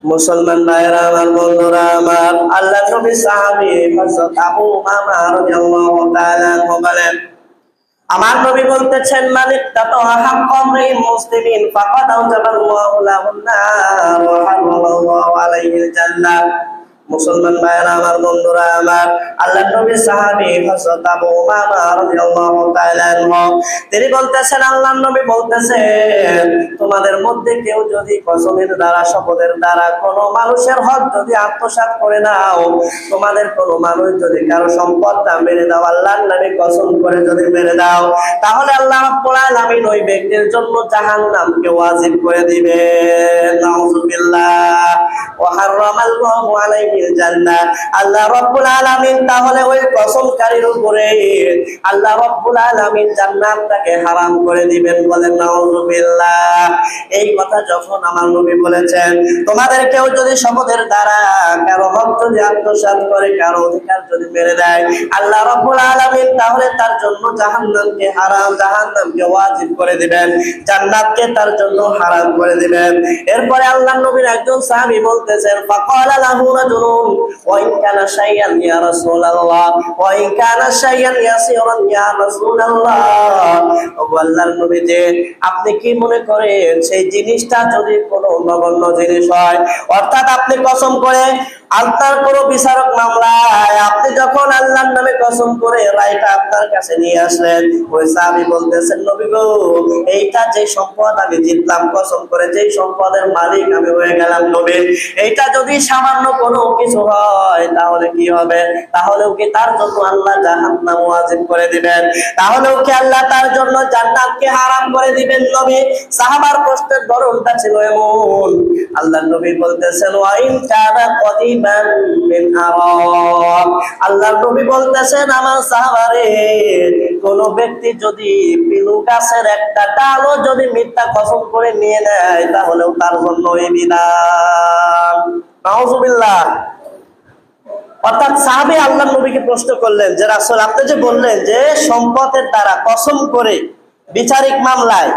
মুসলমান ভাইরা আমার, বন্ধুরা আমার, আল্লাহ নবী সাহাবী হযরত আবু উমামা রাদিয়াল্লাহু তাআলা আনহু বলেন, আমার নবী বলতেছেন, মালিক তাতাহা হাক্কাম মুসলিমিন ফাকাদ আওজাবাল্লাহু লাহুন নার ওয়া হারামাল্লাহু আলাইহিল জান্নাহ। মুসলমান ভাইরা আমার, বন্ধুরা আমার, আল্লাহর নবী সাহাবী হযরত আবু উমামা রাদিয়াল্লাহু তাআলা আনহু তিনি বলতেছেন, আল্লাহর নবী বলতেছেন, তোমাদের মধ্যে কেউ যদি কসমের দ্বারা, শপথের দ্বারা কোনো মানুষের হক যদি আত্মসাৎ করে নাও, তোমাদের কোনো মানুষ যদি কারো সম্পদটা মেরে দাও, আল্লাহর নামে কসম করে যদি মেরে দাও, তাহলে আল্লাহ রাব্বুল আলামিন ওই ব্যক্তির জন্য জাহান্নামকে ওয়াজিব করে দিবেন। নাউযুবিল্লাহ। ওয়া হারামাল্লাহু আলাইহিল জান্নাহ। আল্লাহ রাব্বুল আলামিন তাহলে ওই কসমকারীর উপরে আল্লাহ রাব্বুল আলামিন জান্নাতটাকে হারাম করে দিবেন। বলেন নাউযুবিল্লাহ। এই কথা যখন আমার নবী বলেছেন, তোমাদের কেউ যদি শপথের দ্বারা কারো হক যদি আত্মসাৎ করে, কারো অধিকার যদি মেরে দেয়, আল্লাহ রাব্বুল আলামিন তাহলে তার জন্য জাহান্নামকে হারাম, জাহান্নামকে ওয়াজিব করে দিবেন, জান্নাতকে তার জন্য হারাম করে দিবেন। এরপরে আল্লাহর নবীর একজন সাহাবী বলতেছেন, ফাকালা লাহু রাজুলুন ওয়া ইন কানা শাইয়ান ইয়া রাসূলুল্লাহ ওয়া ইন কানা শাইয়ান ইয়াসিরান ইয়া রাসূলুল্লাহ। ও আল্লাহর নবী, যে আপনি কি মনে করেন সেই জিনিসটা যদি কোনো নগণ্য জিনিস হয়, অর্থাৎ আপনি কসম করে আল্লাহর কোন বিচারক মামলায় আপনি যখন আল্লাহর নামে কসম করে রায়টা আপনার কাছে নিয়ে আসলেন, ওই সাহাবী বলতেছেন, নবী গো, এইটা যে সম্পদ আমি জিতলাম কসম করে, যেই সম্পদের মালিক আমি হয়ে গেলাম নবী, এইটা যদি সামান্য কোনো কিছু হয় তাহলে কি হবে? তাহলেও কি তার জন্য আল্লাহ জাহান্নাম ওয়াজিব করে দিবেন? তাহলেও কি আল্লাহ তার জন্য জান্নাতকে হারাম করে দিবেন? নবী সাহাবার প্রশ্নের ধরনটা ছিল এমন। আল্লাহর নবী বলতেছেন, ওয়া ইন কানা কদিবান মিন আরাম। আল্লাহর নবী বলতেছেন, আমার সাহাবারে, কোন ব্যক্তি যদি পিলু গাছের একটা ডালও যদি মিথ্যা কসম করে নিয়ে নেয়, তাহলেও তার জন্য এই বিধান। নাউযুবিল্লাহ। অর্থাৎ সাহাবী আল্লাহর নবীকে প্রশ্ন করলেন যে, রাসূল, আপনি যে বললেন যে সম্পদের দ্বারা কসম করে বিচারিক মামলায়